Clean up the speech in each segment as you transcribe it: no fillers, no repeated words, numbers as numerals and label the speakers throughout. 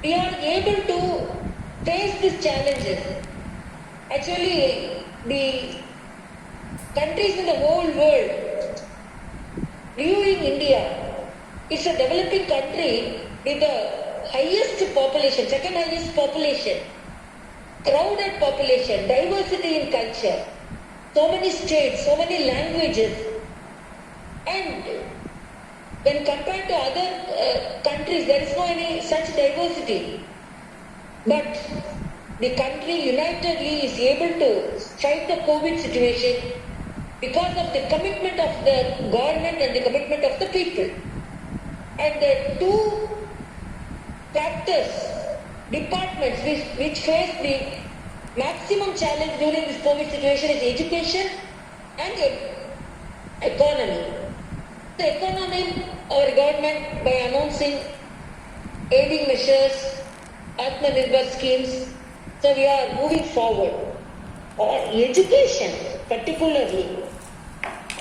Speaker 1: we are able to face these challenges. Actually, the countries in the whole world viewing India, it's a developing country with the highest population, second highest population, crowded population, diversity in culture, so many states, so many languages, and when compared to other countries, there is no any such diversity. But the country unitedly is able to fight the COVID situation because of the commitment of the government and the commitment of the people. And the two factors, departments which face the maximum challenge during this COVID situation is education and economy. The economy, our government by announcing aiding measures, Atmanirbhar schemes, so we are moving forward. Education, particularly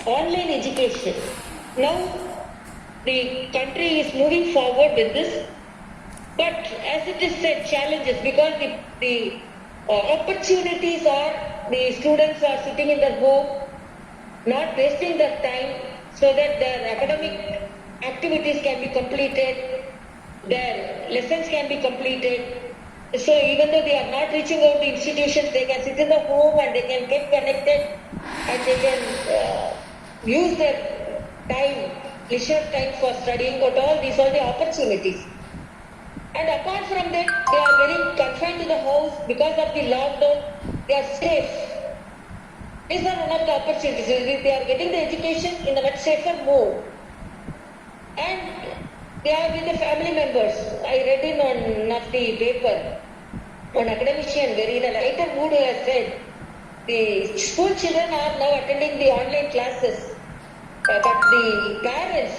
Speaker 1: online education. Now the country is moving forward with this, but as it is said, challenges because the opportunities are the students are sitting in their home, not wasting their time, so that their academic activities can be completed, their lessons can be completed. So even though they are not reaching out to institutions, they can sit in the home and they can get connected and they can use their time, leisure time for studying, but all these are the opportunities. And apart from that, they are very confined to the house because of the lockdown, they are safe. These are one of the opportunities. They are getting the education in a much safer mode. And they are with the family members. I read in on of the paper, one academician very in a lighter mood has said, the school children are now attending the online classes, but the parents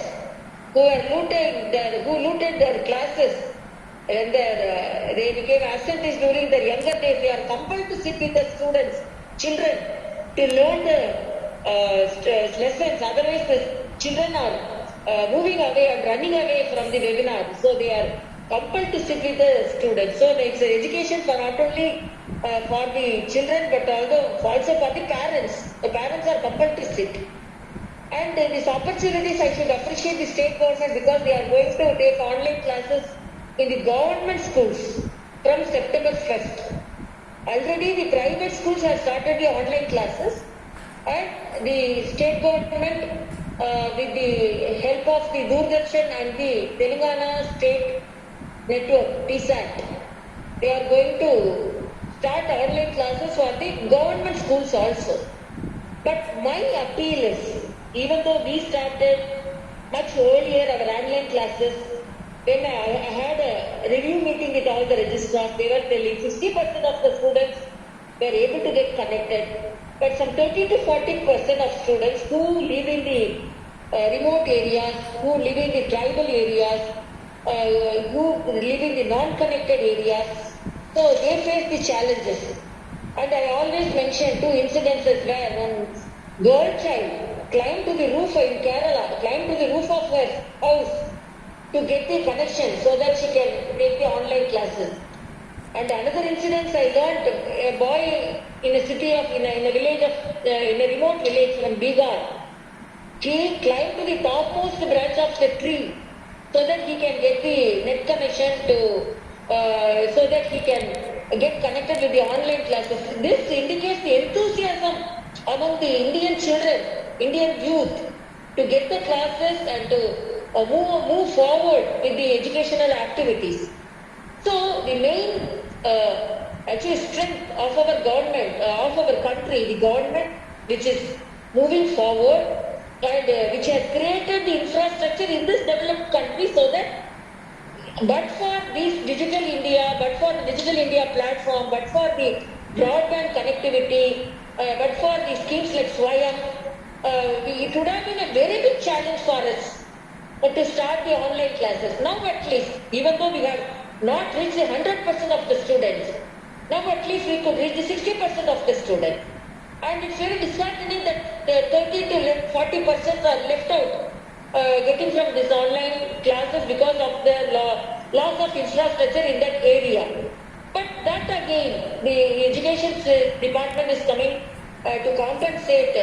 Speaker 1: who looted their classes and they became absentees during their younger days, they are compelled to sit with the students, children, to learn the lessons. Otherwise, the children are moving away and running away from the webinar. So they are compelled to sit with the students. So it's education for not only for the children but also for the parents. The parents are compelled to sit. And these opportunities, I should appreciate the state government because they are going to take online classes in the government schools from September 1st. Already the private schools have started the online classes, and the state government with the help of the Doordarshan and the Telangana State Network, TSAT, they are going to start online classes for the government schools also. But my appeal is, even though we started much earlier our online classes, when I had a review meeting with all the registrars, they were telling 60% of the students were able to get connected, but some 30 to 40% of students who live in the remote areas, who live in the tribal areas, who live in the non-connected areas, so they face the challenges. And I always mention two incidences where one girl child climbed to the roof in Kerala, climbed to the roof of her house to get the connection so that she can take the online classes. And another incident I learned, a boy in a city of, in a village of, in a remote village from Bihar, he climbed to the topmost branch of the tree so that he can get the net connection to, so that he can get connected with the online classes. This indicates the enthusiasm among the Indian children, Indian youth, to get the classes and to move forward with the educational activities. So the main actually strength of our government, of our country, the government which is moving forward and which has created the infrastructure in this developed country so that but for this Digital India, but for the Digital India platform, but for the broadband connectivity, but for the schemes like Swayam, it would have been a very big challenge for us to start the online classes. Now at least, even though we have not reached the 100% of the students, now at least we could reach the 60% of the students. And it's very disheartening that 30 to 40% are left out getting from these online classes because of their loss of infrastructure in that area. But that again, the education department is coming to compensate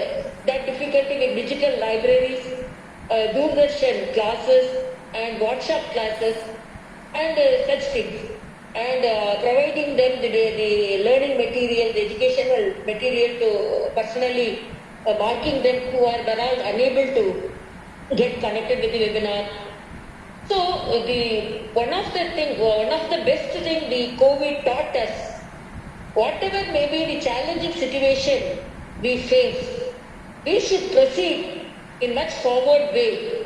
Speaker 1: that difficulty with digital libraries, Doordarshan classes and WhatsApp classes and such things, and providing them the learning material, the educational material to personally marking them who are unable to get connected with the webinar. So one of the best thing the COVID taught us, whatever may be the challenging situation we face, we should proceed in much forward way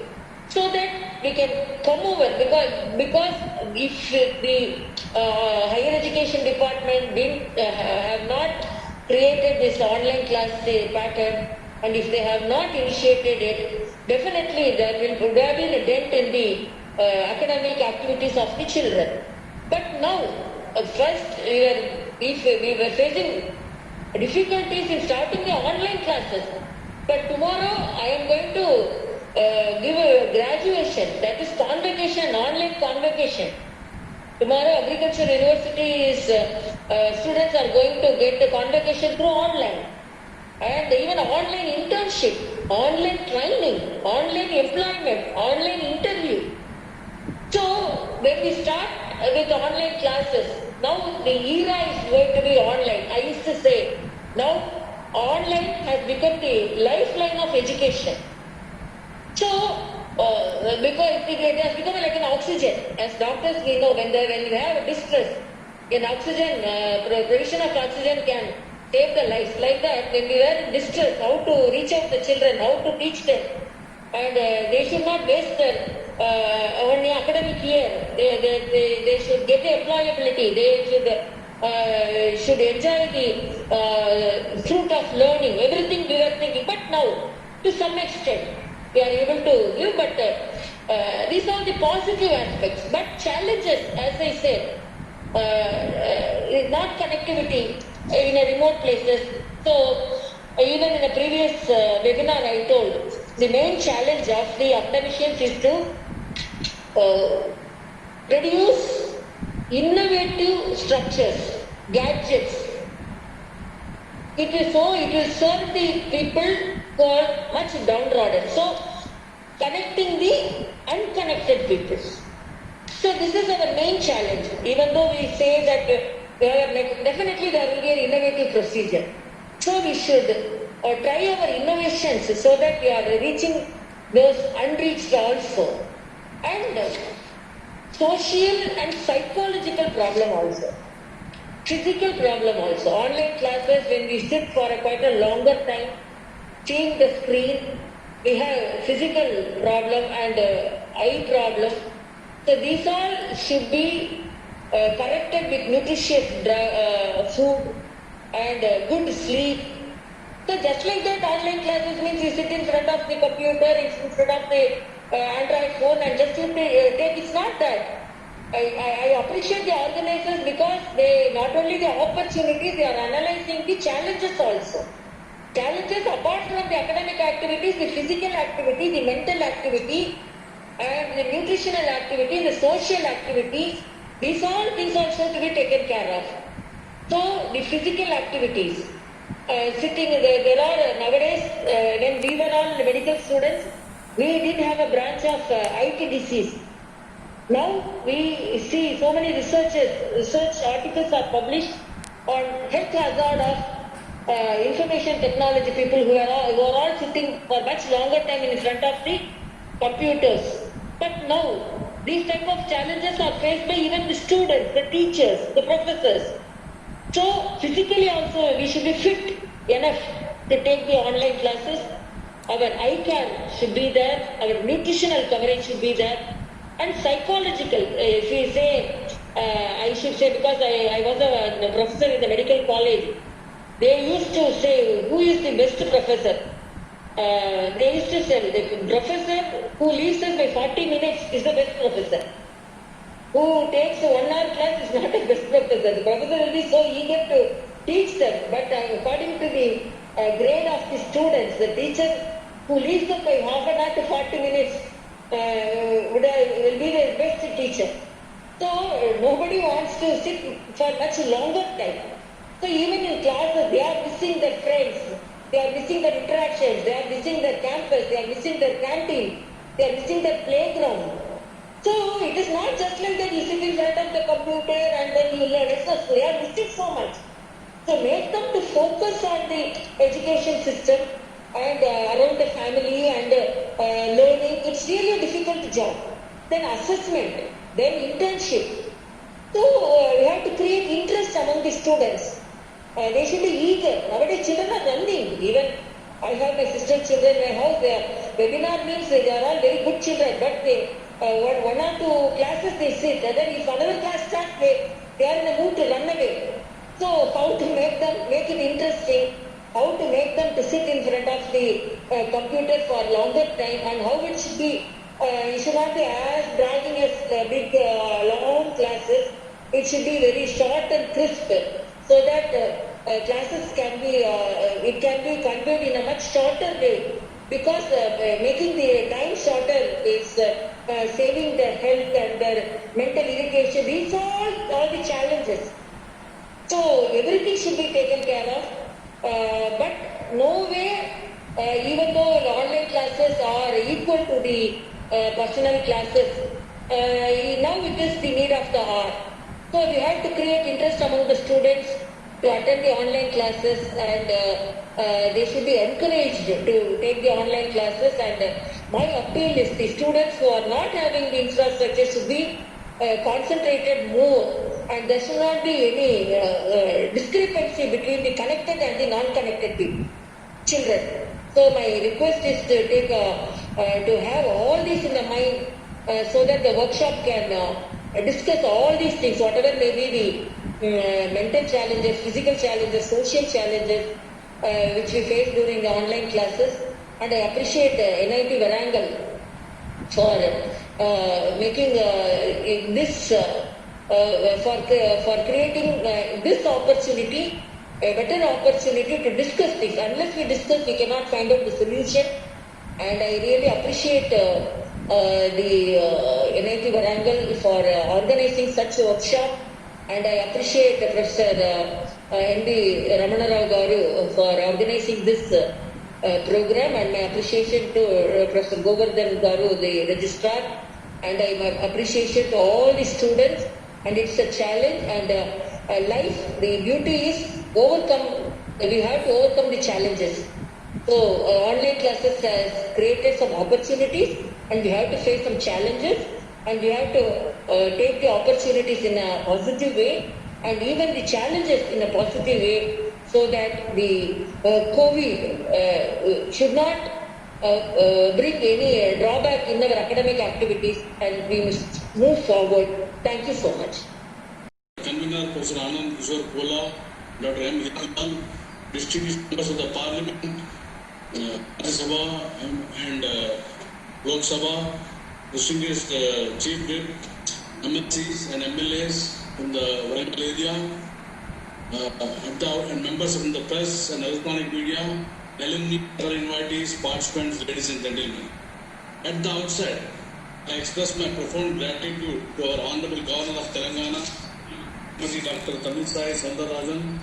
Speaker 1: so that we can come over, because if the higher education department didn't have not created this online class pattern, and if they have not initiated it, definitely there would have been a dent in the academic activities of the children. But now, first we were facing difficulties in starting the online classes. But tomorrow I am going to give a graduation, that is convocation, online convocation. Tomorrow Agriculture University's students are going to get the convocation through online. And even online internship, online training, online employment, online interview. So when we start with online classes, now the era is going to be online. I used to say, now online has become the lifeline of education. So, because it has become like an oxygen. As doctors we know, when we have a distress, an oxygen, provision of oxygen can save the lives. Like that, when we were in distress, how to reach out the children, how to teach them. And they should not waste their only academic year. They should get the employability. They should enjoy the fruit of learning. Everything we were thinking. But now, to some extent, we are able to give. But these are the positive aspects. But challenges, as I said, is not connectivity in a remote places. So even in a previous webinar I told, the main challenge of the academicians is to produce innovative structures, gadgets. It will serve the people who are much downtrodden. So connecting the unconnected people. So this is our main challenge. Even though we say that definitely there will be an innovative procedure. So we should try our innovations so that we are reaching those unreached also. And social and psychological problem also. Physical problem also. Online classes, when we sit for quite a longer time, seeing the screen, we have physical problem and eye problem. So these all should be corrected with nutritious food and good sleep. So just like that, online classes means you sit in front of the computer, in front of the Android phone and just take. It's not that. I appreciate the organizers because they not only the opportunities, they are analyzing the challenges also. Challenges apart from the academic activities, the physical activity, the mental activity, and the nutritional activity, the social activity, these all things also to be taken care of. So the physical activities, sitting there are nowadays, when we were all medical students, we didn't have a branch of IT disease. Now we see so many research articles are published on health hazard of information technology people who are all sitting for much longer time in front of the computers. But now these type of challenges are faced by even the students, the teachers, the professors. So physically also we should be fit enough to take the online classes. Our eye care should be there, our nutritional coverage should be there. And psychological, if we say, I should say, because I was a professor in the medical college, they used to say, who is the best professor? They used to say, the professor who leaves us by 40 minutes is the best professor. Who takes 1 hour class is not the best professor. The professor will be so eager to teach them, but according to the grade of the students, the teacher who leaves them by half an hour to 40 minutes, will be the best teacher. So nobody wants to sit for much longer time. So even in classes, they are missing their friends, they are missing their interactions, they are missing their campus, they are missing their canteen, they are missing their playground. So it is not just like that you sit in front of the computer and then you learn. It's not, they are missing so much. So make them to focus on the education system and around the family and learning. It's really a difficult job. Then assessment, then internship. So we have to create interest among the students. They should be eager. Nowadays children are running. Even I have my sister's children in my house. Webinar means they are all very good children, but they one or two classes they sit. And then if another class starts, they are in a mood to run away. So how to make it interesting, how to make them to sit in front of the computer for longer time, and how it should be, it should not be as dragging as big long classes. It should be very short and crisp, so that classes can be, it can be conveyed in a much shorter way. Because making the time shorter is saving their health and their mental irrigation. These are all the challenges. So everything should be taken care of, but no way, even though the online classes are equal to the personal classes, now it is the need of the hour. So we have to create interest among the students to attend the online classes, and they should be encouraged to take the online classes. And my appeal is the students who are not having the infrastructure should be concentrated more, and there should not be any discrepancy between the connected and the non-connected people, children. So my request is to take to have all these in the mind, so that the workshop can discuss all these things, whatever may be the mental challenges, physical challenges, social challenges which we face during the online classes. And I appreciate NIT Varangal for making this, for creating this opportunity, a better opportunity to discuss this. Unless we discuss, we cannot find out the solution. And I really appreciate the NIT Varangal for organizing such a workshop. And I appreciate Professor N.B. Ramana Rao Garu for organizing this program, and my appreciation to Professor Govardhan Garu, the registrar, and my appreciation to all the students. And it's a challenge, and life, the beauty is overcome, we have to overcome the challenges. So online classes has created some opportunities, and we have to face some challenges, and we have to take the opportunities in a positive way, and even the challenges in a positive way, so that the COVID should not bring any drawback in our academic activities, and we must move forward. Thank you so much.
Speaker 2: Convener Professor Anand Kishore Kola, Dr. M. Hiranand, distinguished members of the Parliament, Rajya Sabha and Lok Sabha, distinguished Chief Whip, MLCs and MLAs from the Varangal area, and members of the press and electronic media, alumni, other invitees, participants, ladies and gentlemen. At the outset, I express my profound gratitude to our Honorable Governor of Telangana, Dr. Tamilisai Soundararajan,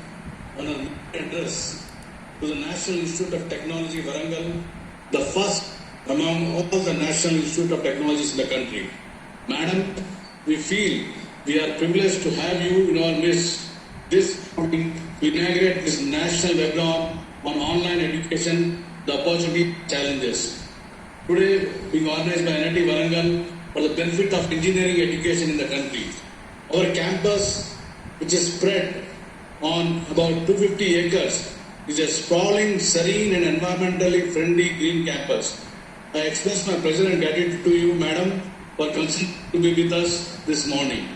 Speaker 2: on her address to the National Institute of Technology, Varangal, the first among all the National Institute of Technologies in the country. Madam, we feel we are privileged to have you in our midst this morning to inaugurate this national webinar on online education, the opportunity challenges. Today, being organized by NIT Varangal for the benefit of engineering education in the country. Our campus, which is spread on about 250 acres, is a sprawling, serene and environmentally friendly green campus. I express my pleasure and gratitude to you, Madam, for consenting to be with us this morning.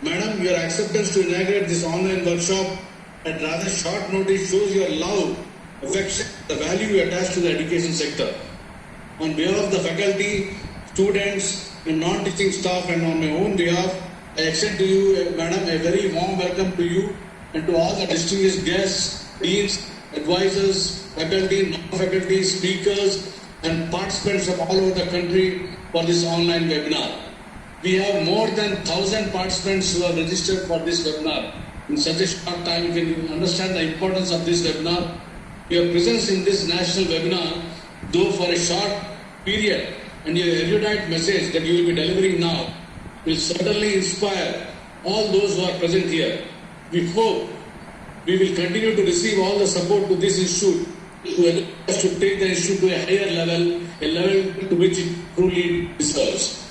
Speaker 2: Madam, your acceptance to inaugurate this online workshop at rather short notice shows your love, affection, the value you attach to the education sector. On behalf of the faculty, students and non-teaching staff, and on my own behalf, I extend to you, Madam, a very warm welcome to you and to all the distinguished guests, deans, advisors, faculty, non-faculty, speakers and participants from all over the country for this online webinar. We have more than 1,000 participants who have registered for this webinar. In such a short time, can you understand the importance of this webinar? Your presence in this national webinar, though for a short period, and your erudite message that you will be delivering now, will certainly inspire all those who are present here. We hope we will continue to receive all the support to this institute to enable us to take the institute to a higher level, a level to which it truly deserves.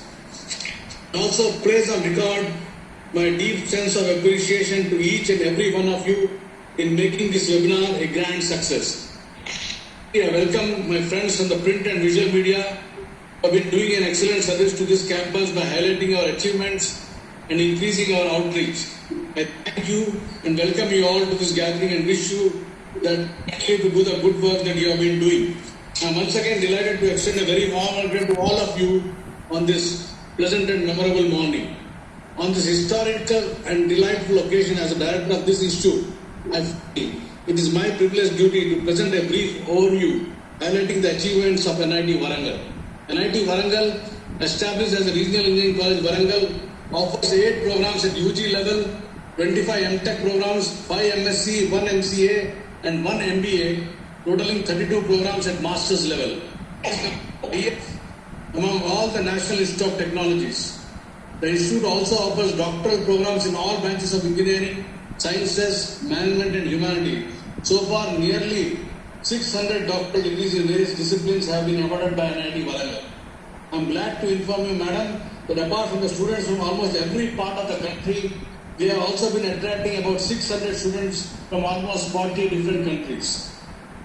Speaker 2: I also praise and record my deep sense of appreciation to each and every one of you in making this webinar a grand success. I welcome my friends from the print and visual media who have been doing an excellent service to this campus by highlighting our achievements and increasing our outreach. I thank you and welcome you all to this gathering and wish you that you to do the good work that you have been doing. I am once again delighted to extend a very warm welcome to all of you on this pleasant and memorable morning. On this historical and delightful occasion as a director of this institute, I feel it is my privileged duty to present a brief overview highlighting the achievements of NIT Warangal. NIT Warangal, established as a regional engineering college, Warangal offers 8 programs at UG level, 25 MTech programs, 5 MSc, 1 MCA and 1 MBA, totaling 32 programs at master's level. Among all the National Institute of Technologies. The institute also offers doctoral programs in all branches of engineering, sciences, management and humanity. So far, nearly 600 doctoral degrees in various disciplines have been awarded by NIT Warangal. I am glad to inform you, madam, that apart from the students from almost every part of the country, we have also been attracting about 600 students from almost 40 different countries.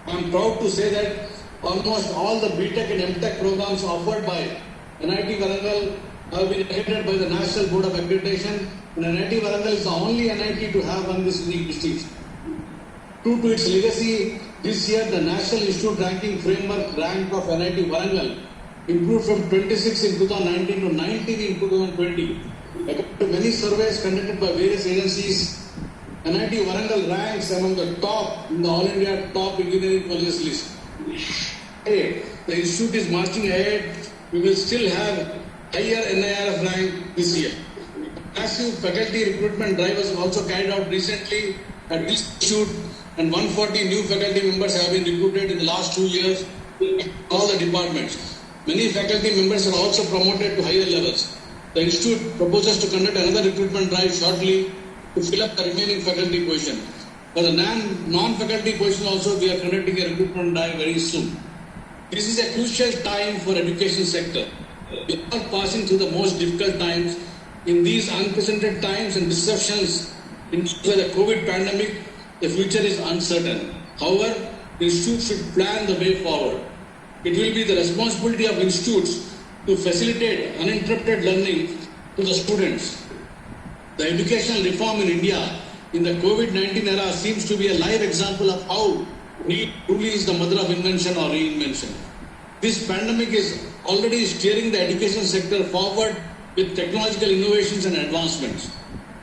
Speaker 2: I am proud to say that almost all the BTech and MTech programs offered by NIT Warangal have been accredited by the National Board of Accreditation, and NIT Warangal is the only NIT to have won this unique distinction. True to its legacy, this year the National Institute Ranking Framework rank of NIT Warangal improved from 26 in 2019 to 19 in 2020. According to many surveys conducted by various agencies, NIT Warangal ranks among the top in the All India top engineering colleges list. Hey, the institute is marching ahead. We will still have higher NIRF rank this year. Massive faculty recruitment drive was also carried out recently at this institute, and 140 new faculty members have been recruited in the last 2 years in all the departments. Many faculty members are also promoted to higher levels. The institute proposes to conduct another recruitment drive shortly to fill up the remaining faculty position. For the non-faculty position also, we are conducting a recruitment drive very soon. This is a crucial time for education sector. We are passing through the most difficult times. In these unprecedented times and disruptions induced by the COVID pandemic, the future is uncertain. However, the institute should plan the way forward. It will be the responsibility of institutes to facilitate uninterrupted learning to the students. The educational reform in India in the COVID-19 era seems to be a live example of how need truly is the mother of invention or reinvention. This pandemic is already steering the education sector forward with technological innovations and advancements.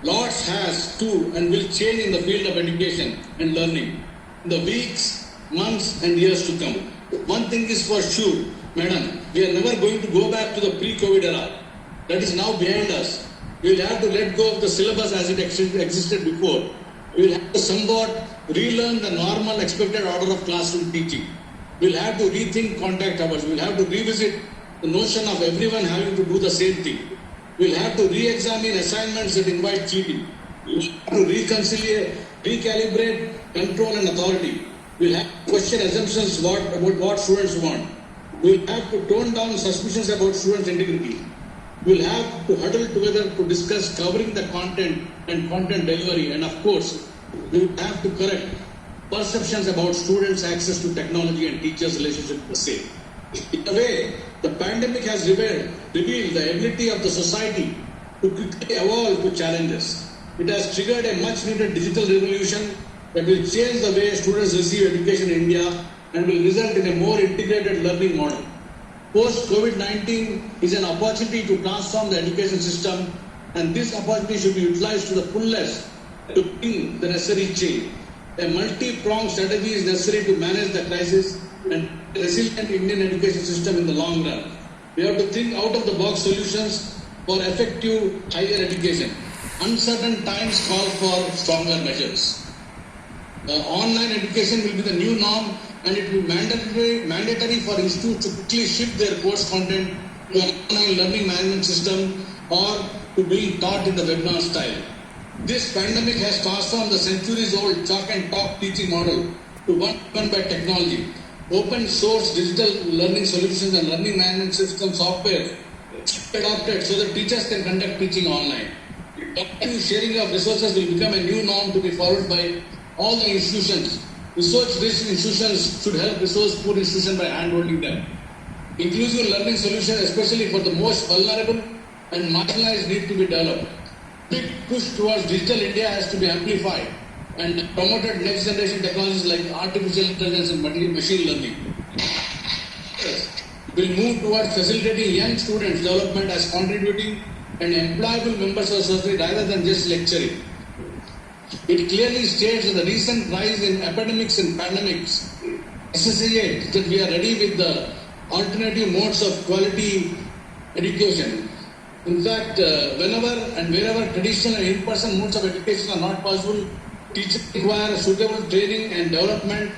Speaker 2: Lots has to and will change in the field of education and learning in the weeks, months and years to come. One thing is for sure, madam, we are never going to go back to the pre-COVID era. That is now behind us. We will have to let go of the syllabus as it existed before. We will have to somewhat relearn the normal expected order of classroom teaching. We will have to rethink contact hours. We will have to revisit the notion of everyone having to do the same thing. We will have to re-examine assignments that invite cheating. We will have to recalibrate control and authority. We will have to question assumptions about what students want. We will have to tone down suspicions about students' integrity. We will have to huddle together to discuss covering the content and content delivery, and of course, we will have to correct perceptions about students' access to technology and teachers' relationship per se. In a way, the pandemic has revealed the ability of the society to quickly evolve to challenges. It has triggered a much-needed digital revolution that will change the way students receive education in India and will result in a more integrated learning model. Post-COVID-19 is an opportunity to transform the education system, and this opportunity should be utilized to the fullest to bring the necessary change. A multi-pronged strategy is necessary to manage the crisis and a resilient Indian education system in the long run. We have to think out of the box solutions for effective higher education. Uncertain times call for stronger measures. Online education will be the new norm, and it will be mandatory for institutes to quickly shift their course content to an online learning management system or to being taught in the webinar style. This pandemic has transformed the centuries-old chalk and talk teaching model to one run by technology. Open source digital learning solutions and learning management system software adopted so that teachers can conduct teaching online. Collective sharing of resources will become a new norm to be followed by all the institutions. Research-rich institutions should help resource-poor institutions by hand-holding them. Inclusive learning solutions, especially for the most vulnerable and marginalized, need to be developed. Big push towards digital India has to be amplified and promoted next generation technologies like artificial intelligence and machine learning. Will move towards facilitating young students' development as contributing and employable members of society rather than just lecturing. It clearly states that the recent rise in epidemics and pandemics necessitate that we are ready with the alternative modes of quality education. In fact, whenever and wherever traditional and in-person modes of education are not possible, teachers require suitable training and development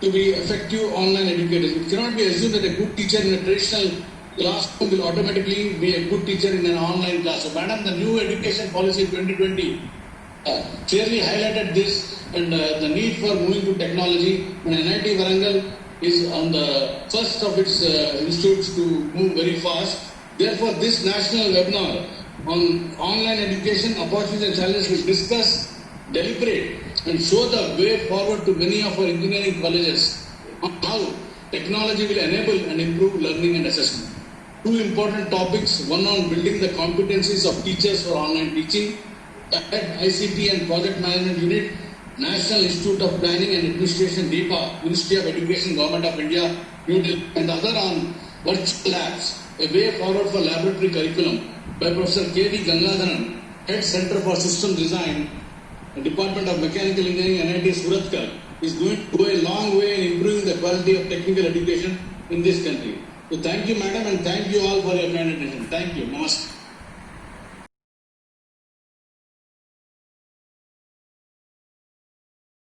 Speaker 2: to be effective online educators. It cannot be assumed that a good teacher in a traditional classroom will automatically be a good teacher in an online class. So, Madam, the new education policy 2020 clearly highlighted this and the need for moving to technology. And NIT Warangal is on the first of its institutes to move very fast. Therefore, this national webinar on online education opportunities and challenges will discuss, deliberate, and show the way forward to many of our engineering colleges on how technology will enable and improve learning and assessment. Two important topics: one on building the competencies of teachers for online teaching, at ICT and Project Management Unit, National Institute of Planning and Administration, DEPA, Ministry of Education, Government of India, New Delhi, and the other on virtual labs, a way forward for laboratory curriculum by Professor K.V. Gangadharan, Head Center for System Design, Department of Mechanical Engineering, NIT Surathkal, is going to go a long way in improving the quality of technical education in this country. So thank you, Madam, and thank you all for your kind attention. Thank you. Namaste.